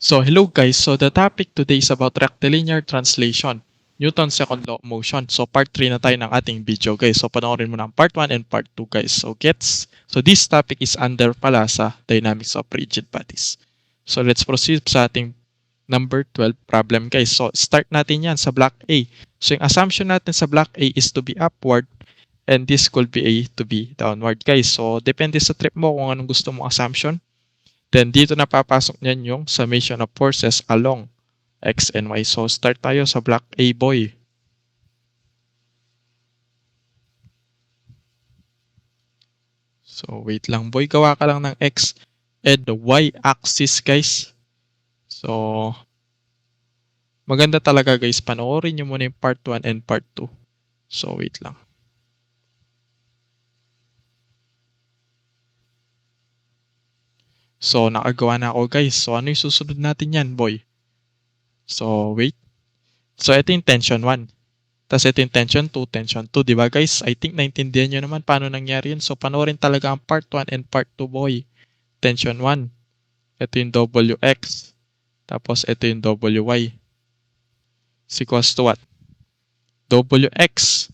So hello guys, so the topic today is about rectilinear translation, Newton's second law of motion. So part 3 na tayo ng ating video guys. So panoorin mo ng part 1 and part 2 guys. So gets? So this topic is under pala sa dynamics of rigid bodies. So let's proceed sa ating number 12 problem guys. So start natin yan sa block A. So yung assumption natin sa block A is to be upward and this could be A to be downward guys. So depende sa trip mo kung anong gusto mong assumption. Then dito na papasok niyan yung summation of forces along X and Y. So start tayo sa block A boy. So wait lang boy, gawa ka lang ng X and Y axis guys. So maganda talaga guys, panoorin nyo muna yung part 1 and part 2. So wait lang. So nakagawa na ako guys. So ano yung susunod natin yan boy? So wait. So ito yung tension 1. Tapos ito yung tension 2, tension 2. Diba guys? I think naintindihan nyo naman paano nangyari yun. So panoorin talaga ang part 1 and part 2 boy. Tension 1. Ito yung WX. Tapos ito yung WY. Is equals to what? WX.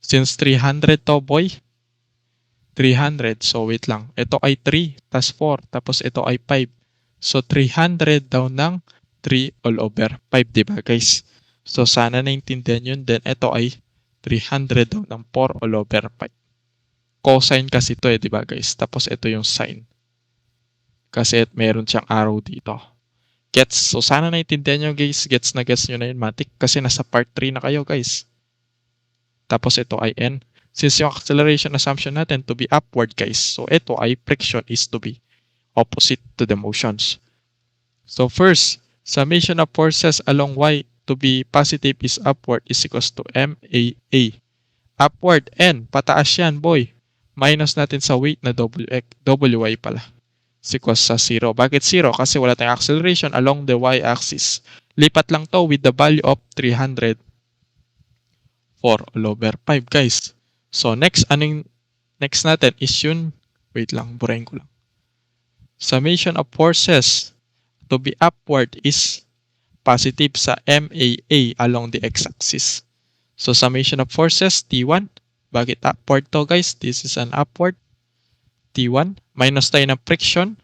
Since 300 to boy. 300. So wait lang. Ito ay 3. Tas 4. Tapos ito ay 5. So 300 down ng 3 all over 5. Diba guys? So sana naintindihan yun. Then ito ay 300 down ng 4 all over 5. Cosine kasi ito diba guys? Tapos ito yung sine. Kasi meron siyang arrow dito. Gets? So sana naintindihan nyo guys. Gets na gets nyo na yun matik. Kasi nasa part 3 na kayo guys. Tapos ito ay n. Since yung acceleration assumption natin to be upward guys. So ito ay friction is to be opposite to the motions. So first, summation of forces along Y to be positive is upward is equals to MAA. Upward, N. Pataas yan, boy. Minus natin sa weight na WY pala. Is equals sa 0. Bakit 0? Kasi wala tayong acceleration along the Y-axis. Lipat lang to with the value of 300. 4 all over 5, guys. So, next natin is yun. Wait lang, burahin ko lang. Summation of forces to be upward is positive sa MAA along the x-axis. So, summation of forces, T1. Bakit upward to guys? This is an upward. T1. Minus tayo ng friction.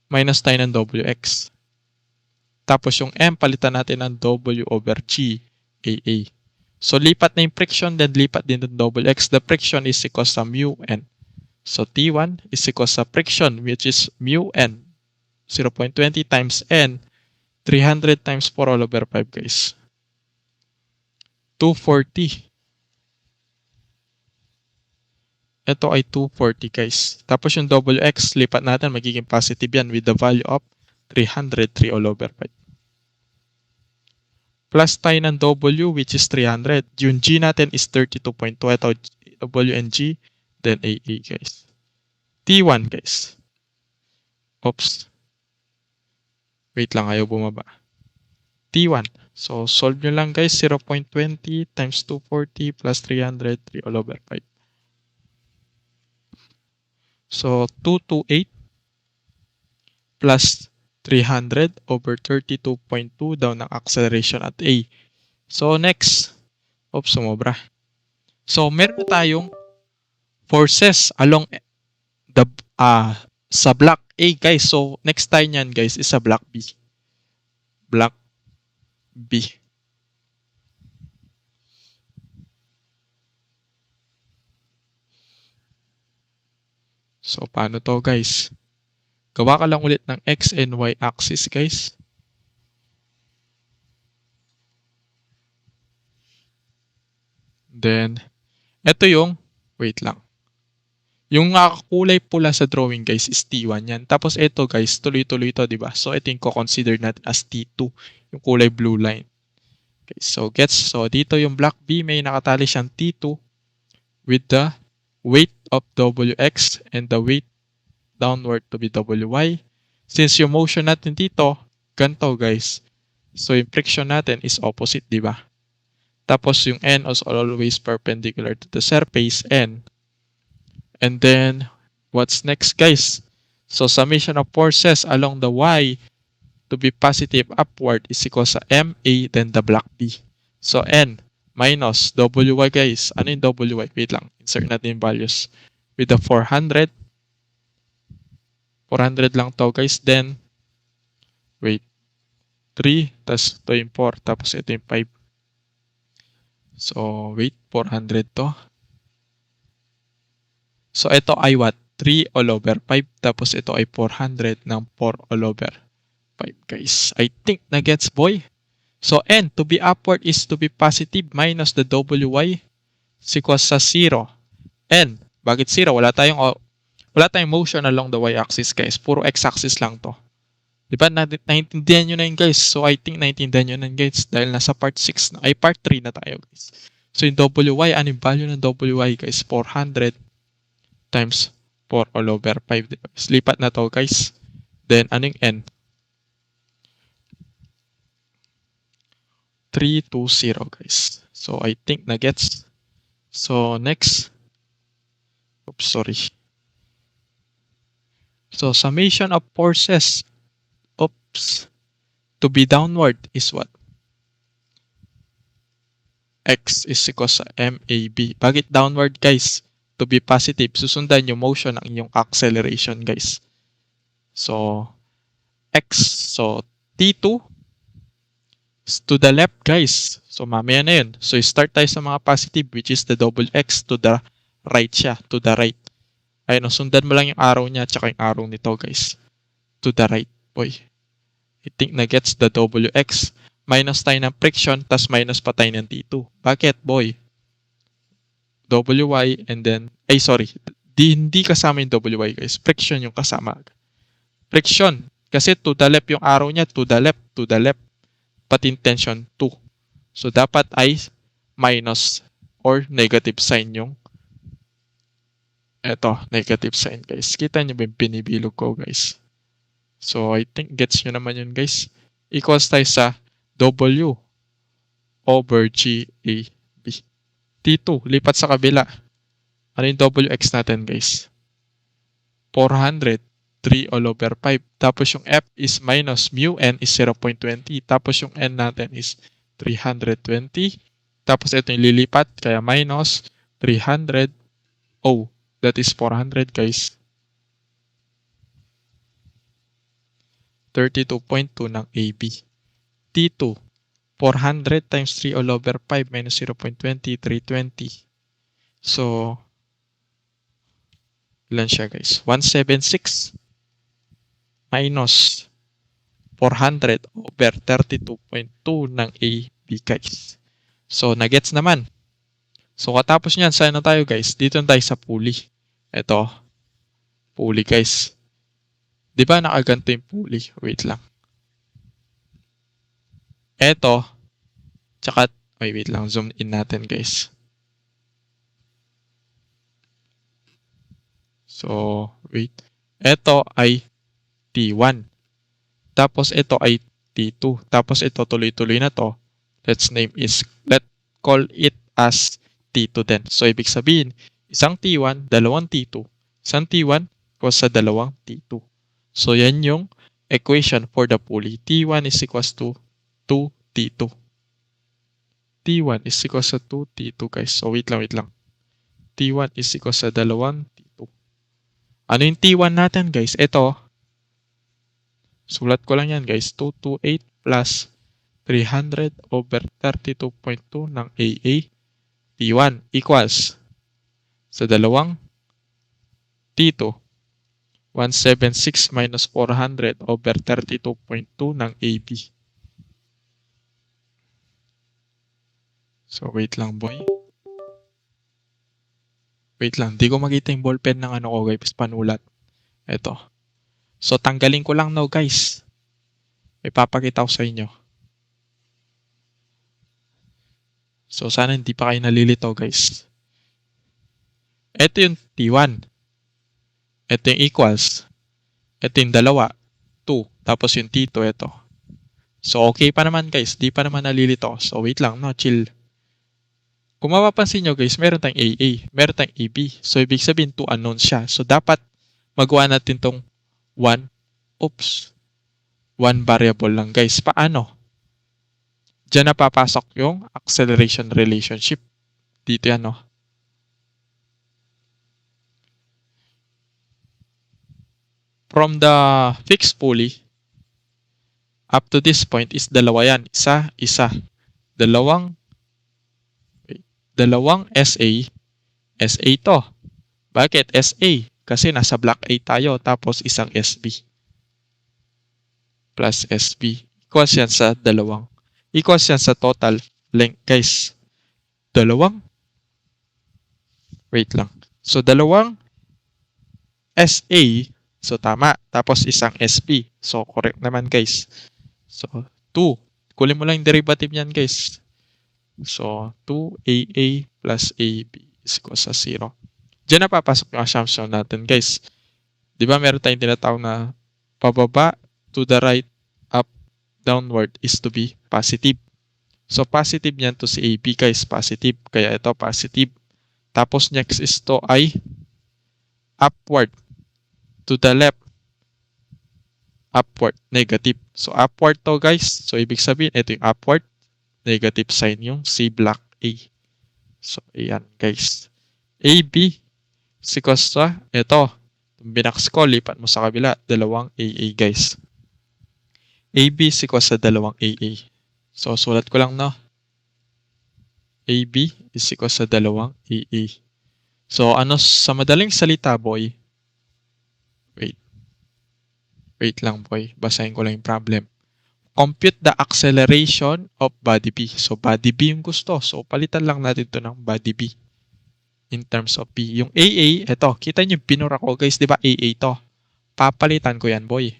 Minus tayo ng WX. Tapos yung M, palitan natin ng W over G, AA. So, lipat na yung friction, then lipat din ng WX. The friction is equals to mu N. So, T1 is equals to friction, which is mu N. 0.20 times N. 300 times 4 all over 5, guys. 240. Ito ay 240, guys. Tapos yung WX, lipat natin, magiging positive yan with the value of 303 all over 5. Plus tayo ng W, which is 300. Yung G natin is 32.2. Ito, W and G, then AA, guys. T1, guys. Oops. Wait lang, ayaw bumaba. T1. So, solve nyo lang guys. 0.20 times 240 plus 300, 3 all over 5. So, 228 plus 300 over 32.2 daw ng acceleration at A. So, next. Oops, sumobra. So, meron tayong forces along the sa block A, guys. So, next tayo nyan, guys, is sa block B. Block B. So, paano to, guys? Gawa ka lang ulit ng X and Y axis, guys. Then, ito yung, wait lang. Yung kulay pula sa drawing, guys, is T1 yan. Tapos ito, guys, tuloy-tuloy ito, diba? So, ito yung consider natin as T2, yung kulay blue line. Okay, so, gets? So, dito yung block B, may nakatali siyang T2 with the weight of WX and the weight downward to be WY. Since yung motion natin dito, ganito guys. So yung friction natin is opposite, di ba? Tapos yung N is always perpendicular to the surface N. And then, what's next guys? So summation of forces along the Y to be positive upward is equal sa MA then the block B. So N minus WY guys. Ano yung WY? Wait lang. Insert natin yung values. With the 400. 400 lang to guys. Then, wait. 3, tas ito yung 4, tapos ito yung 5. So, wait. 400 to. So, ito ay what? 3 all over 5. Tapos ito ay 400 ng 4 all over 5 guys. I think na gets boy. So, N to be upward is to be positive minus the WY is equals sa 0. N, bakit 0? Wala tayong motion along the y-axis guys. Puro x-axis lang to. Diba? Naintindihan nyo na yun guys. So, I think naintindihan nyo na yun guys. Dahil nasa part 6 na. Ay, part 3 na tayo guys. So, yung WY, ano yung value ng WY guys? 400 times 4 all over 5. Diba? Lipat na to guys. Then, ano yung N? 320 guys. So, I think na gets. So, next. Oops, sorry. So, summation of forces. Oops. To be downward is what? X is equal sa MAB. Bakit downward guys? To be positive, susundan yung motion ng inyong acceleration guys. So, X. So, T2 is to the left guys. So, mamaya na yun. So, start tayo sa mga positive which is the double X to the right siya. To the right. Ayun, sundan mo lang yung arrow niya at yung arrow nito guys. To the right, boy. I think na gets the WX. Minus tayo ng friction, tas minus pa tayo ng T2. Bakit, boy? WY and then, hindi kasama yung WY guys. Friction yung kasama. Friction. Kasi to the left yung arrow niya, to the left. Pati tension 2. So, dapat ay minus or negative sign yung negative sign guys. Kita nyo ba yung binibilog ko guys? So, I think gets nyo naman yun guys. Equals tayo sa W over GAB. T2, lipat sa kabila. Ano yung WX natin guys? 400, 3 all over 5. Tapos yung F is minus mu N is 0.20. Tapos yung N natin is 320. Tapos ito yung lilipat, kaya minus 300. Oh, that is 400 guys. 32.2 ng AB. T2, 400 times 3 all over 5 minus 0.20, 320. So, ilan siya guys? 176 minus 400 over 32.2 ng AB guys. So, nagets naman. So, katapos niyan, saan na tayo guys? Dito na tayo sa pulley. Ito, pulley guys. Di ba nakaganto yung pulley? Wait lang. Eto, tsaka, wait lang, zoom in natin guys. So, wait. Eto ay T1. Tapos ito ay T2. Tapos ito tuloy-tuloy na to. Let's call it as T2 din. So, ibig sabihin, isang T1, dalawang T2. Isang T1 equals sa dalawang T2. So, yan yung equation for the pulley. T1 is equals to 2T2. T1 is equals sa 2T2 guys. So, wait lang. T1 is equals sa dalawang T2. Ano yung T1 natin guys? Ito. Sulat ko lang yan guys. 228 plus 300 over 32.2 ng AA. T1 equals sa dalawang T2. 176 minus 400 over 32.2 ng AB. So, wait lang boy. Wait lang, di ko makita yung ballpen ng ano ko guys, panulat. Ito. So, tanggalin ko lang now guys. Ipapakita ko sa inyo. So, sana hindi pa kayo nalilito guys. Ito yung T1. Ito yung equals. Ito yung dalawa. 2. Tapos yung T2, ito. So, okay pa naman guys. Di pa naman nalilito. So, wait lang, no? Chill. Kung mapapansin nyo guys, meron tayong AA, meron tayong AB. So, ibig sabihin 2 unknowns siya. So, dapat magawa natin tong 1. Oops. one variable lang guys. Paano? Diyan na papasok yung acceleration relationship. Dito yan, no? From the fixed pulley, up to this point is dalawa yan. Isa. Dalawang SA to. Bakit SA? Kasi nasa block A tayo, tapos isang SB. Plus SB. Equals yan sa total length, guys. Wait lang. So, dalawang SA. So, tama. Tapos, isang SB. So, correct naman, guys. So, 2. Kunin mo lang yung derivative niyan, guys. So, 2AA plus AB is equals sa 0. Diyan na papasok yung assumption natin, guys. Di ba meron tayong tinatawag na pababa, to the right, up, downward is to be positive. So, positive niyan to si AB, guys. Positive. Kaya ito, positive. Tapos, next is to ay upward. To the left, upward, negative. So, upward to, guys. So, ibig sabihin, ito yung upward. Negative sign yung C block A. So, ayan, guys. AB is equals to, ito. Binax ko, lipat mo sa kabila. Dalawang AA, guys. AB is equals sa dalawang AA. So, sulat ko lang, no? AB is equals sa dalawang AA. So, sa madaling salita, boy? Wait lang, boy. Basahin ko lang yung problem. Compute the acceleration of body B. So, body B yung gusto. So, palitan lang natin to ng body B. In terms of B. Yung AA, eto. Kita nyo, binura ko, guys. Diba AA to? Papalitan ko yan, boy.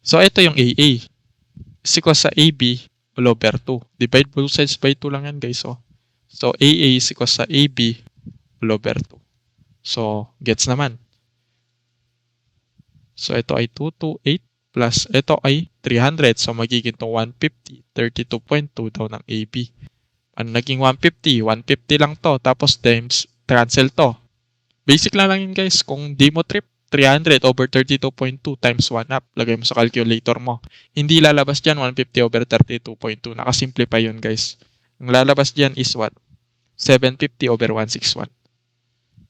So, ito yung AA. Is equals sa AB all over 2. Divide both sides by 2 lang yan, guys. So, AA is equals sa AB all over 2. So, gets naman. So, ito ay 228 plus ito ay 300. So, magiging itong 150. 32.2 daw ng AB. Ano naging 150? 150 lang to. Tapos, times, cancel to. Basic lang yun, guys. Kung di mo trip, 300 over 32.2 times 1 up. Lagay mo sa calculator mo. Hindi lalabas dyan 150 over 32.2. Nakasimplify yun, guys. Ang lalabas dyan is what? 750 over 161.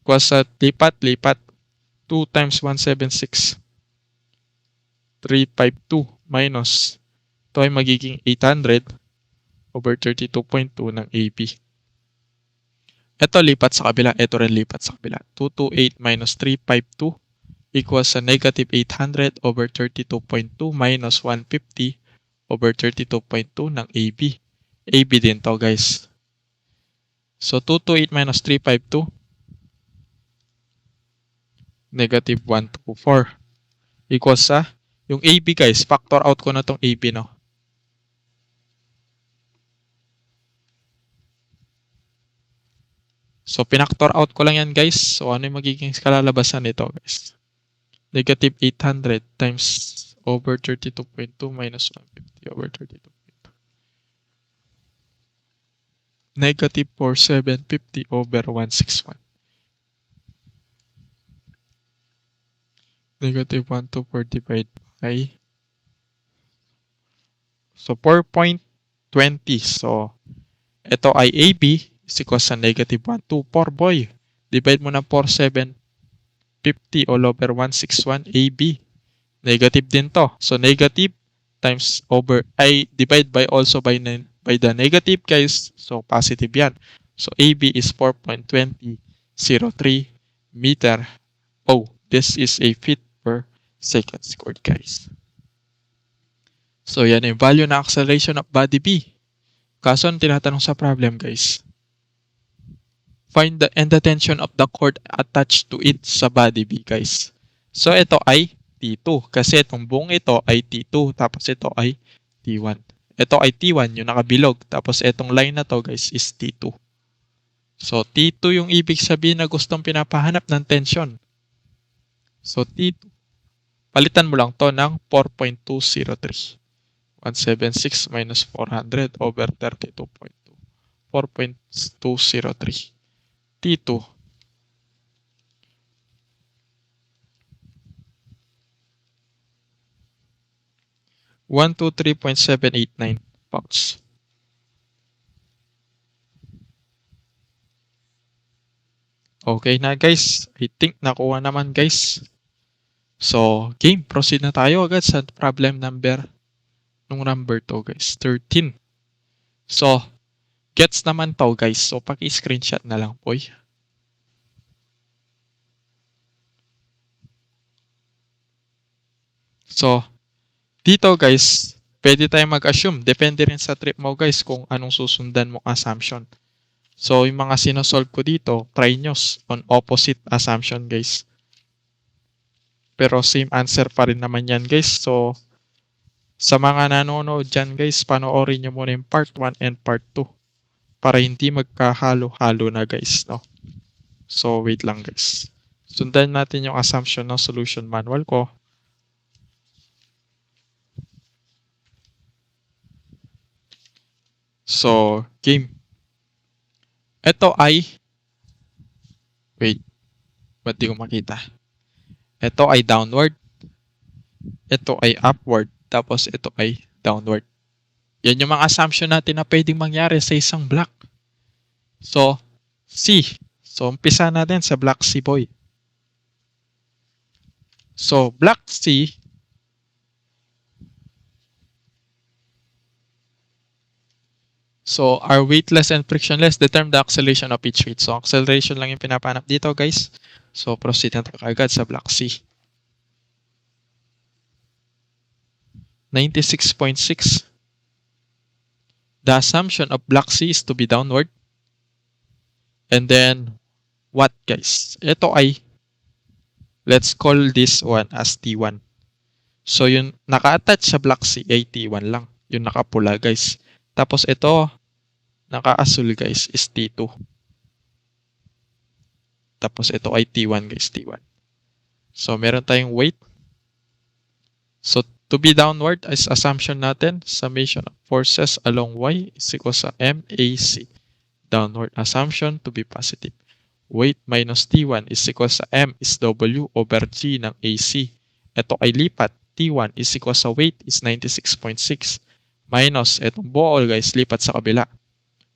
Equals sa lipat. 2 times 176. 352 minus. Ito ay magiging 800 over 32.2 ng AB. Ito lipat sa kabila. Ito rin lipat sa kabila. 228 minus 352 equals sa negative 800 over 32.2 minus 150 over 32.2 ng AB. AB din to, guys. So, 228 minus 352 negative 124 equals sa yung AB, guys. Factor out ko na tong AB, no? So, pinactor out ko lang yan, guys. So, ano yung magiging kalalabasan nito, guys? Negative 800 times over 32.2 minus 150 over 32.2. Negative 4750 over 161. Negative 124 divided by. So, 4.20. So, ito ay AB is equals sa negative 124, boy. Divide mo ng 4750 all over 161 AB. Negative din to. So, negative times over, ay divide by also by the negative, guys. So, positive yan. So, AB is 4.2003 meter. Oh, this is a feet per second squared, guys. So, yan yung value na acceleration of body B. Kaso, ang tinatanong sa problem, guys. Find the end tension of the cord attached to it sa body B, guys. So, ito ay T2. Kasi itong buong ito ay T2. Tapos ito ay T1. Ito ay T1, yung nakabilog. Tapos itong line na to, guys, is T2. So, T2 yung ibig sabihin na gustong pinapahanap ng tension. So, T2. Palitan mo lang to ng 4.203. 176 minus 400 over 32.2. 4.203. T2. 123.789 pounds. Okay na guys. I think nakuha naman guys. So, game. Proceed na tayo agad sa problem number. Nung number to guys. 13. So, gets naman to guys. So, paki-screenshot na lang po. So, dito guys, pwede tayong mag-assume. Depende rin sa trip mo guys kung anong susundan mong assumption. So, yung mga sinosolve ko dito, try nyo on opposite assumption guys. Pero same answer pa rin naman yan guys. So, sa mga nanonood dyan guys, panoorin nyo muna yung part 1 and part 2 para hindi magkahalo-halo na guys. No? So, wait lang guys. Sundan natin yung assumption ng solution manual ko. So, game. Ito ay, wait, ba't di ko makita? Ito ay downward. Ito ay upward. Tapos ito ay downward. Yan yung mga assumption natin na pwedeng mangyari sa isang block. So, C. So, umpisa natin sa block C, boy. So, block C, so, are weightless and frictionless. Determine the acceleration of each weight. So, acceleration lang yung pinapanap dito, guys. So, proceed na tayo agad sa block C. 96.6. The assumption of block C is to be downward. And then, what, guys? Ito ay, let's call this one as T1. So, yung naka-attach sa block C ay T1 lang. Yung nakapula, guys. Tapos, ito, naka-asul, guys, is T2. Tapos, ito ay T1, guys, T1. So, meron tayong weight. So, to be downward is assumption natin, summation of forces along Y is equal sa MAC. Downward assumption to be positive. Weight minus T1 is equal sa M is W over G ng AC. Ito ay lipat. T1 is equal sa weight is 96.6. Minus, itong buo guys, lipat sa kabila.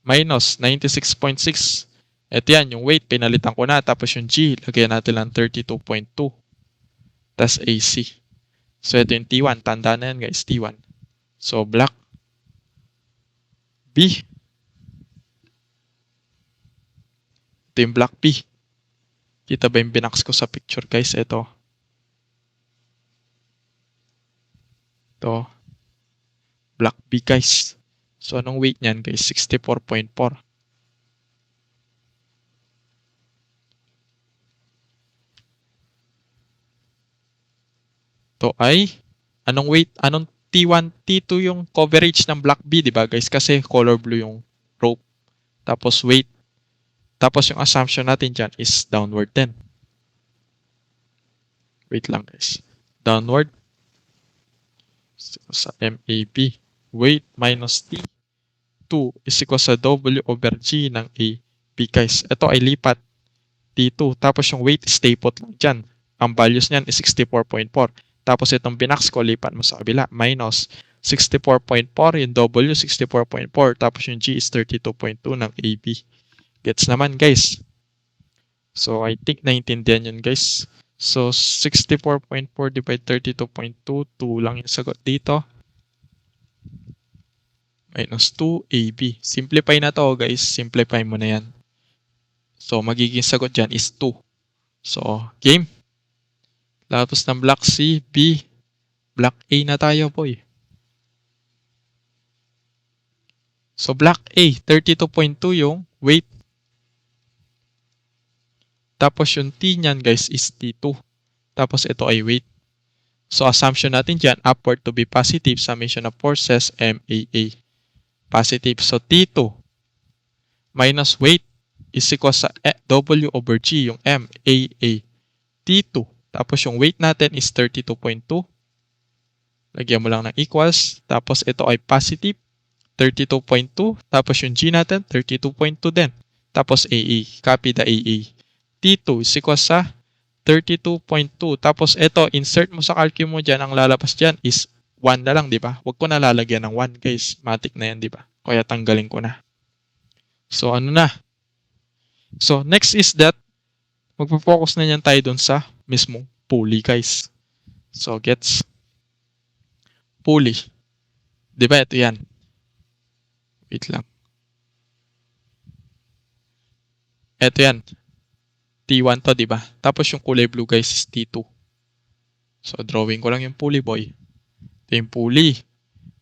Minus 96.6. Ito yan, yung weight, pinalitan ko na. Tapos yung G, lagyan natin lang 32.2. Tas AC. So, ito yung T1. Tanda na yan, guys. T1. So, block B. Ito yung block B. Kita ba yung binax ko sa picture, guys? Ito. Ito. Block B, guys. So, anong weight niyan, guys? 64.4. Ito ay, anong weight, anong T1, T2 yung coverage ng block B, di ba guys? Kasi color blue yung rope. Tapos weight. Tapos yung assumption natin dyan is downward din. Wait lang guys. Downward. Sa MAB. Weight minus T2 is equal sa W over G ng AB guys. Ito ay lipat. T2. Tapos yung weight, stay put lang dyan. Ang values niyan is 64.4. Tapos itong binax ko, lipat mo sa kabila. Minus 64.4. Yung W, 64.4. Tapos yung G is 32.2 ng AB. Gets naman, guys. So, I think naintindihan yun, guys. So, 64.4 divided 32.2. 2 lang yung sagot dito. Minus 2 AB. Simplify na to, guys. Simplify mo na yan. So, magiging sagot dyan is 2. So, game. Tapos ng block C, B, block A na tayo, boy. So, block A, 32.2 yung weight. Tapos yung T niyan, guys, is T2. Tapos ito ay weight. So, assumption natin dyan, upward to be positive, summation of forces, MAA. Positive. So, T2 minus weight is equal sa W over G, yung MAA. T2. Tapos yung weight natin is 32.2. Lagyan mo lang ng equals. Tapos ito ay positive. 32.2. Tapos yung G natin, 32.2 din. Tapos AA. Copy the AA. T2 is equal sa 32.2. Tapos ito, insert mo sa calculus mo dyan. Ang lalabas dyan is 1 na lang, di ba? Huwag ko na lalagyan ng 1, guys. Matik na yan, di ba? Kaya tanggalin ko na. So, ano na? So, next is that magpo-focus na yan tayo dun sa mismong pulley, guys. So, gets pulley. Di ba? Ito yan. Wait lang. Ito yan. T1 to, di ba? Tapos yung kulay blue, guys, is T2. So, drawing ko lang yung pulley, boy. Ito yung pulley.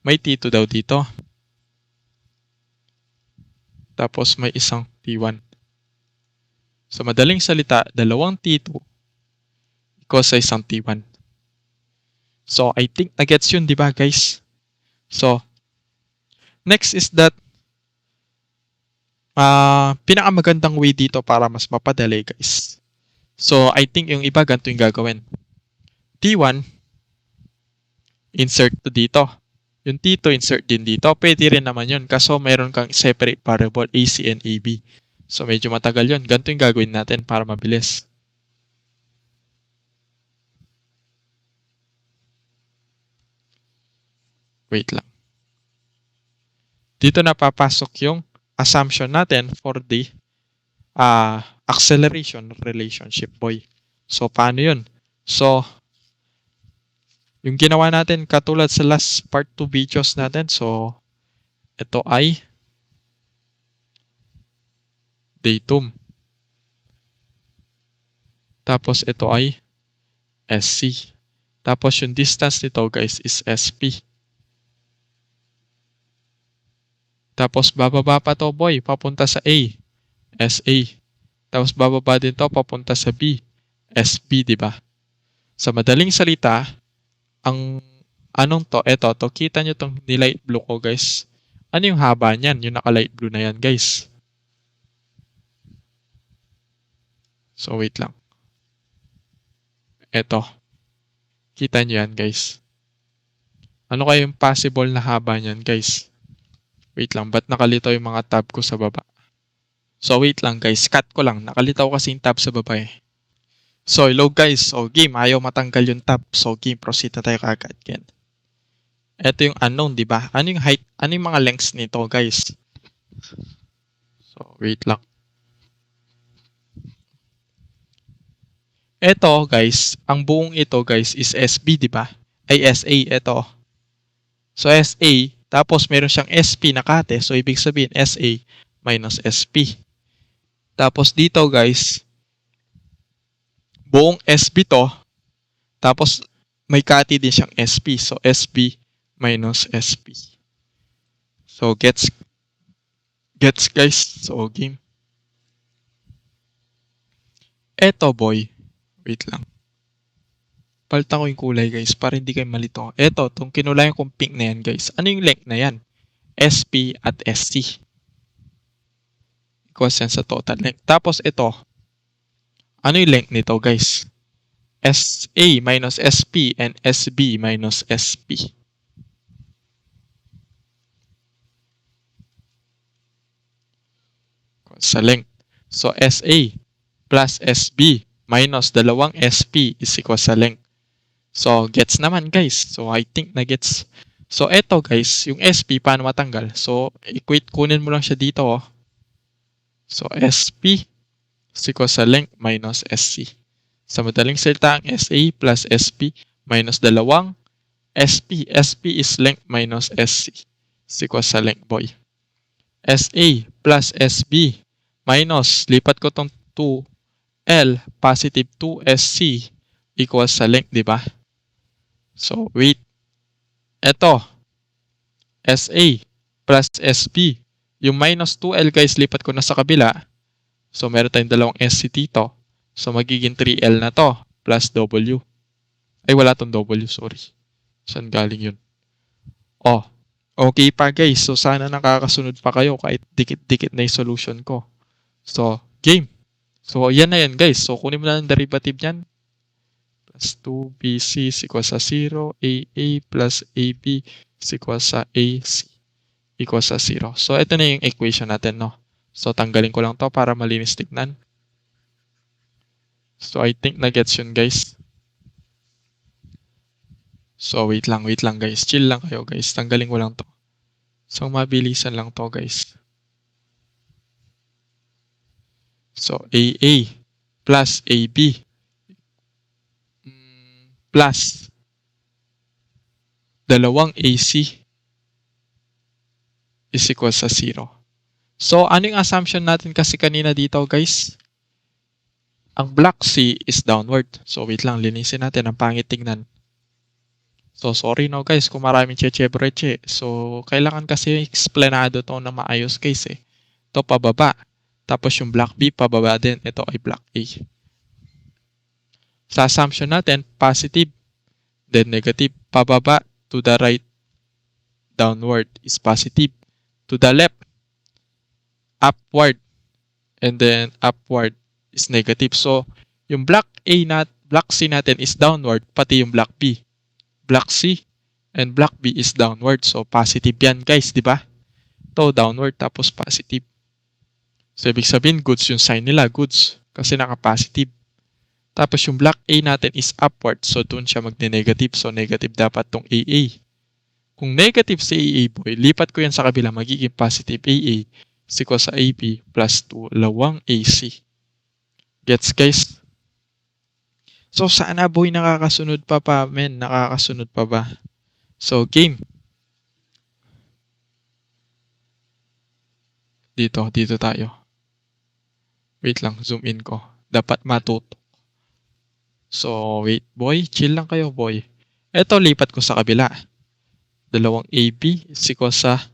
May T2 daw dito. Tapos may isang T1. So, madaling salita, dalawang T2 equals sa isang T1. So, I think na-gets yun, di ba, guys? So, next is that pinakamagandang way dito para mas mapadali, guys. So, I think yung iba ganito yung gagawin. T1, insert to dito. Yung T2, insert din dito. Pwede rin naman yun. Kaso, meron kang separate variable, AC and AB. So, medyo matagal yun. Ganito yung gagawin natin para mabilis. Wait lang. Dito na papasok yung assumption natin for the acceleration relationship, boy. So, paano yun? So, yung ginawa natin katulad sa last part 2 videos natin. So, ito ay datum. Tapos, ito ay SC. Tapos, yung distance nito, guys, is SP. Tapos, bababa pa to, boy, papunta sa A, SA. Tapos, bababa din to, papunta sa B, SB, di ba? Sa madaling salita, ang anong to, eto, to, kita nyo tong nilight blue ko, guys. Ano yung haba niyan? Yung naka-light blue na yan, guys. So, wait lang. Eto. Kita nyo yan, guys. Ano kaya yung possible na haba niyan, guys? Wait lang, ba't nakalitaw yung mga tab ko sa baba? So, wait lang, guys. Cut ko lang. Nakalitaw kasi yung tab sa baba eh. So, hello, guys. So, game. Ayaw matanggal yung tab. So, game. Proceed na tayo kagad. Again. Ito yung unknown, di ba? Ano yung height? Ano yung mga lengths nito, guys? So, wait lang. Ito, guys. Ang buong ito, guys, is SB, di ba? Ay, SA. Ito. So, SA. Tapos, meron siyang SP na kate. So, ibig sabihin, SA minus SP. Tapos, dito, guys, buong SB to. Tapos, may kate din siyang SP. So, SB minus SP. So, gets, guys. So, game. Eto, boy. Wait lang. Palitan ko yung kulay, guys, para hindi kayo malito. Eto, itong kinulayan kong pink na yan, guys. Ano yung length na yan? SP at SC. Equals yan sa total length. Tapos, ito. Ano yung length nito, guys? SA minus SP and SB minus SP. Sa length. So, SA plus SB minus dalawang SP is equal sa length. So, gets naman, guys. So, I think na gets. So, eto, guys, yung SP, paano matanggal? So, kunin mo lang siya dito, oh. So, SP is equal sa length minus SC. Sa madaling salita, ang SA plus SP minus dalawang SP. SP is length minus SC. Is equal sa length, boy. SA plus SB minus, lipat ko tong 2L, positive 2SC equals sa length, di ba? So, wait. Ito, SA plus SB. Yung minus 2L, guys, lipat ko na sa kabila. So, meron tayong dalawang SC dito. So, magiging 3L na to plus W. Ay, wala tong W, sorry. Saan galing yun? Oh, okay pa, guys. So, sana nakakasunod pa kayo kahit dikit-dikit na yung solution ko. So, game. So, yan na yan, guys. So, kunin mo na ng derivative yan. Plus 2BC is equal sa 0. AA plus AB is equal sa AC equal sa 0. So, ito na yung equation natin, no? So, tanggalin ko lang to para malinis tignan. So, I think na-gets yun, guys. So, wait lang guys. Chill lang kayo guys. Tanggalin ko lang to. So, mabilisan lang to guys. So, AA plus AB plus dalawang AC is equal sa 0. So, ano yung assumption natin kasi kanina dito guys? Ang block C is downward. So, wait lang. Linisin natin. Ang pangit tingnan. So, sorry no guys kung maraming cheche-breche. So, kailangan kasi explanado to na maayos guys eh. Ito pababa. Tapos yung block B pababa din. Ito ay block A. Sa assumption natin, positive, then negative. Pababa to the right, downward is positive. To the left, upward, and then upward is negative. So, yung block C natin is downward, pati yung block B. Block C and block B is downward. So, positive yan guys, di ba? Ito, downward, tapos positive. So, ibig sabihin, goods yung sign nila, goods. Kasi naka-positive. Tapos, yung block A natin is upward. So, doon siya magne-negative. So, negative dapat tong AA. Kung negative si AA, boy, lipat ko yan sa kabila, magiging positive AA is equal sa AB plus 2 lawang AC. Gets, guys? So, sana boy nakakasunod pa men? Nakakasunod pa ba? So, game. Dito tayo. Wait lang, zoom in ko. Dapat matutok. So, wait boy. Chill lang kayo boy. Ito, lipat ko sa kabila. Dalawang AB is equal sa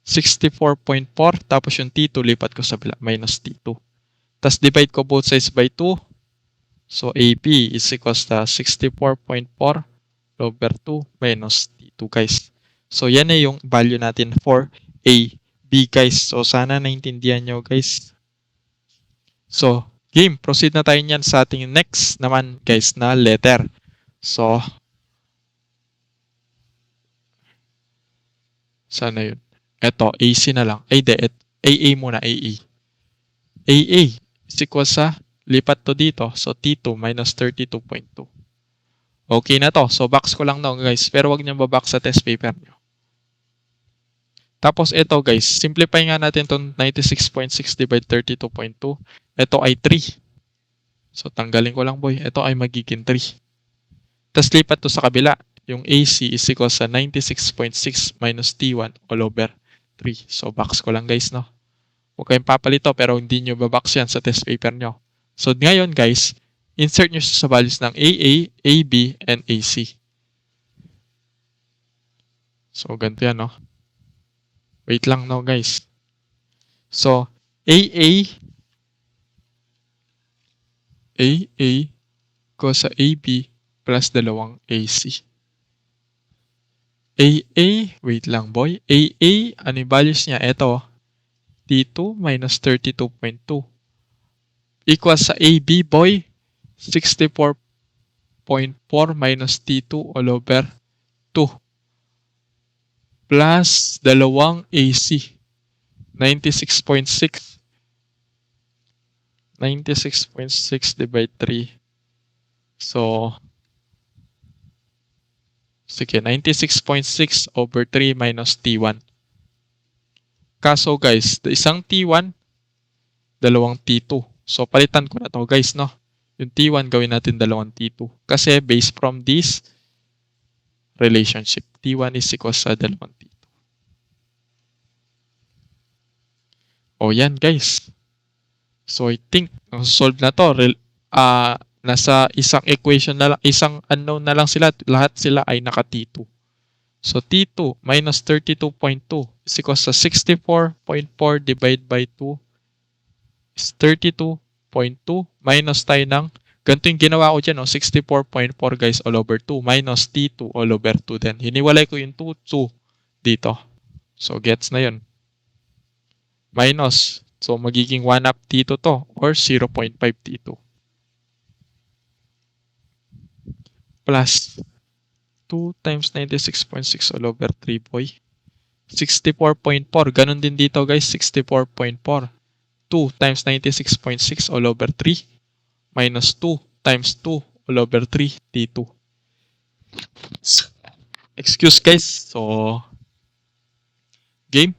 64.4. Tapos yung T2, lipat ko sa kabila. Minus T2. Tapos divide ko both sides by 2. So, AB is equals to 64.4 over 2 minus T2 guys. So, yan na yung value natin for AB guys. So, sana naintindihan nyo guys. So, game. Proceed na tayo niyan sa ating next naman guys na letter. So, sana yun? Ito, AC na lang. Ay, AA muna, AA. AA is equals sa lipat to dito. So, T2 minus 32.2. Okay na to. So, box ko lang na guys. Pero wag niyo babox sa test paper nyo. Tapos, ito guys. Simplify nga natin itong 96.6 divide 32.2. Ito ay 3. So, tanggalin ko lang boy. Ito ay magiging 3. Tapos, lipat to sa kabila. Yung AC is equal sa 96.6 minus T1 all over 3. So, box ko lang guys, no? Huwag kayong papalito pero hindi nyo babox yan sa test paper nyo. So, ngayon guys, insert nyo sa values ng AA, AB, and AC. So, ganito yan, no? Wait lang, no, guys. So, AA ko sa AB plus dalawang AC. AA, wait lang, boy. AA, ano yung values niya? Ito, T2 minus 32.2. Equals sa AB, boy, 64.4 minus T2 all over 2 plus dalawang AC 96.6 divide 3. So, sige, 96.6 over 3 minus T1. Kaso guys, isang T1, dalawang T2. So, palitan ko na to guys, no? Yung T1 gawin natin dalawang T2. Kasi based from this relationship, T1 is equals sa dalawang T2. O yan guys. So, I think, solve na to. Nasa isang equation na lang, isang unknown na lang sila. Lahat sila ay naka T2. So, T2 minus 32.2 is equals sa 64.4 divided by 2 is 32.2 minus tayo ng, ganito yung ginawa ko dyan, 64.4 guys all over 2 minus T2 all over 2 din. Hiniwalay ko yung 2 dito. So, gets na yun. Minus. So, magiging 1 up T2 to or 0.5 T2. Plus 2 times 96.6 all over 3 boy. 64.4. Ganon din dito guys. 64.4. 2 times 96.6 all over 3 minus 2 times 2 all over 3 T2. Excuse guys. So, game.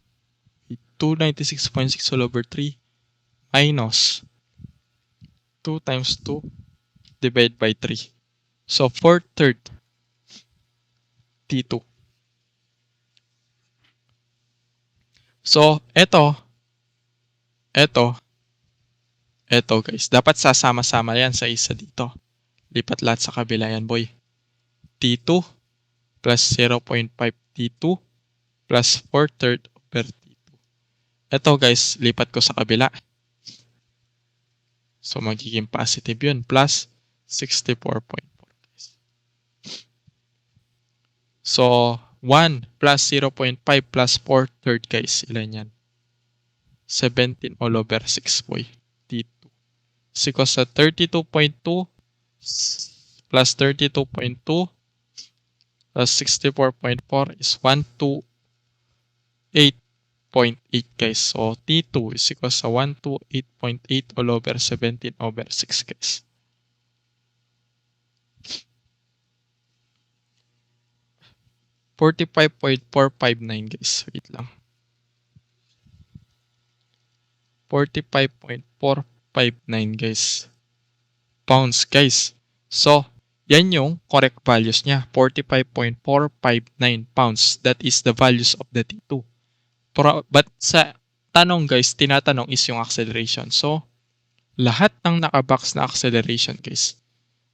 296.6 all over 3 minus 2 times 2 divided by 3. So, 4/3 T2. So, eto guys. Dapat sasama-sama yan sa isa dito. Lipat lahat sa kabila yan, boy. T2 plus 0.5 T2 plus 4/3 over T2. Ito guys, lipat ko sa kabila. So, magiging positive yun. Plus 64.4 guys. So, 1 plus 0.5 plus 4/3 guys. Ilan yan? 17 all over 6 boy. T2. So, equals sa 32.2 plus 32.2 plus 64.4 is 128.8 guys. So, T2 is equals sa 128.8 all over 17 over 6 guys. $45.459 guys. Wait lang. 45.459 guys. Pounds guys. So, yan yung correct values niya. 45.459 pounds. That is the values of the T2. But sa tanong guys, tinatanong is yung acceleration. So, lahat ng nakabox na acceleration guys,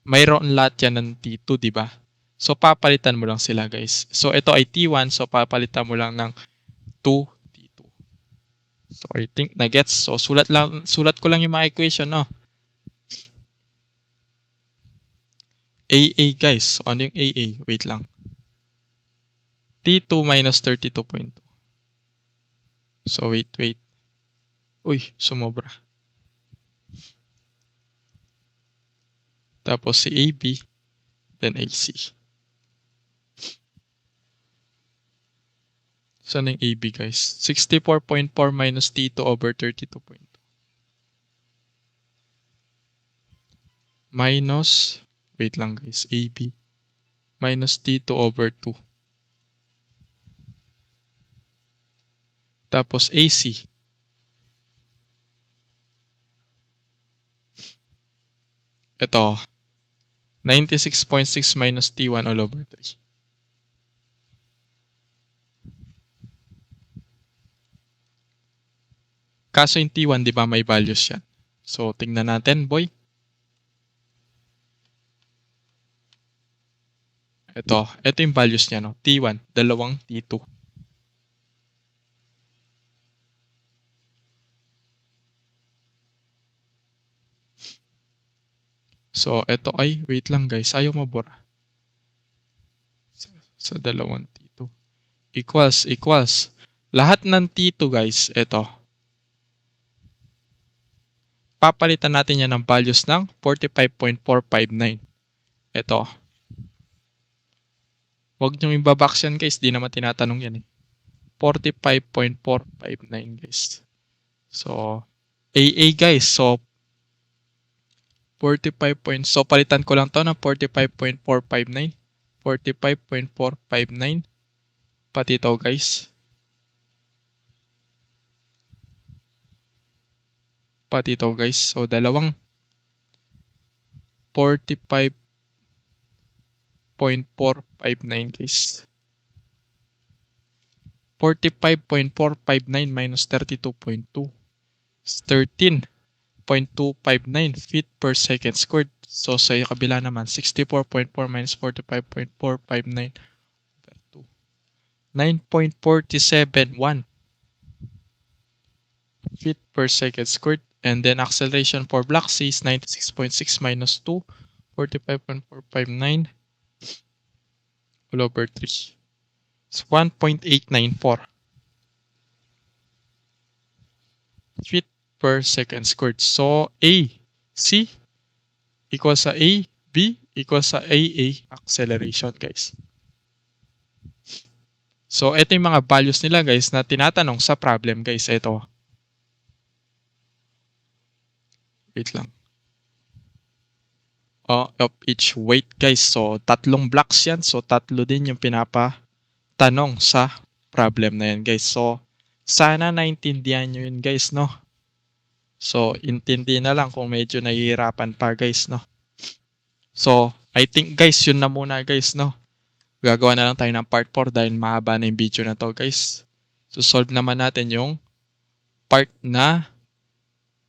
mayroon lahat yan ng T2, di ba? So, papalitan mo lang sila guys. So, ito ay T1. So, papalitan mo lang ng 2 T2. So, I think na-gets. So, sulat ko lang yung mga equation, no? AA guys. So, ano yung AA? Wait lang. T2 minus 32.2. So, wait. Uy, sumobra. Tapos si AB, then AC. Saan yung AB guys? 64.4 minus T2 over 32.2. Minus, wait lang guys, AB. Minus T2 over 2. Tapos AC. Ito, 96.6 minus T1 all over 3. Kaso yung T1, di ba may values yan? So, tingnan natin, boy. Ito yung values niya, no? T1, dalawang T2. So, ito ay, wait lang guys, ayaw mabura. Sa dalawang T2. Equals. Lahat ng T2 guys, ito. Papalitan natin yan ng values ng 45.459. Ito. Huwag nyo ibabox yan guys, di naman tinatanong yan eh. 45.459 guys. So, AA guys, so 45. So, palitan ko lang to ng 45.459. 45.459. Pati to guys. So, dalawang 45.459 guys. 45.459 minus 32.2 is 13.259 feet per second squared. So, sa kabila naman, 64.4 minus 45.459 over 2. 9.471 feet per second squared. And then, acceleration for block C is 96.6 minus 2, 45.459 all over 3. It's 1.894 feet per second squared. So, AC equals sa AB equals sa AA acceleration, guys. So, ito yung mga values nila, guys, na tinatanong sa problem, guys. Ito. Wait lang. of each weight guys. So, tatlong blocks yan. So, tatlo din yung pinapatanong sa problem na yan guys. So, sana naintindihan nyo yun guys, no? So, intindi na lang kung medyo nahihirapan pa guys, no? So, I think guys, yun na muna guys, no? Gagawa na lang tayo ng part 4 dahil mahaba na yung video na to guys. So, solve naman natin yung part na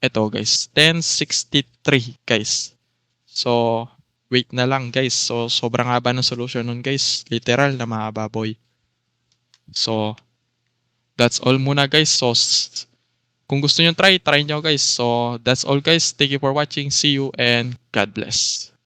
ito guys, 1063 guys. So, wait na lang guys. So, sobrang haba ng solution nun guys. Literal na mahaba boy. So, that's all muna guys. So, kung gusto nyo try nyo guys. So, that's all guys. Thank you for watching. See you and God bless.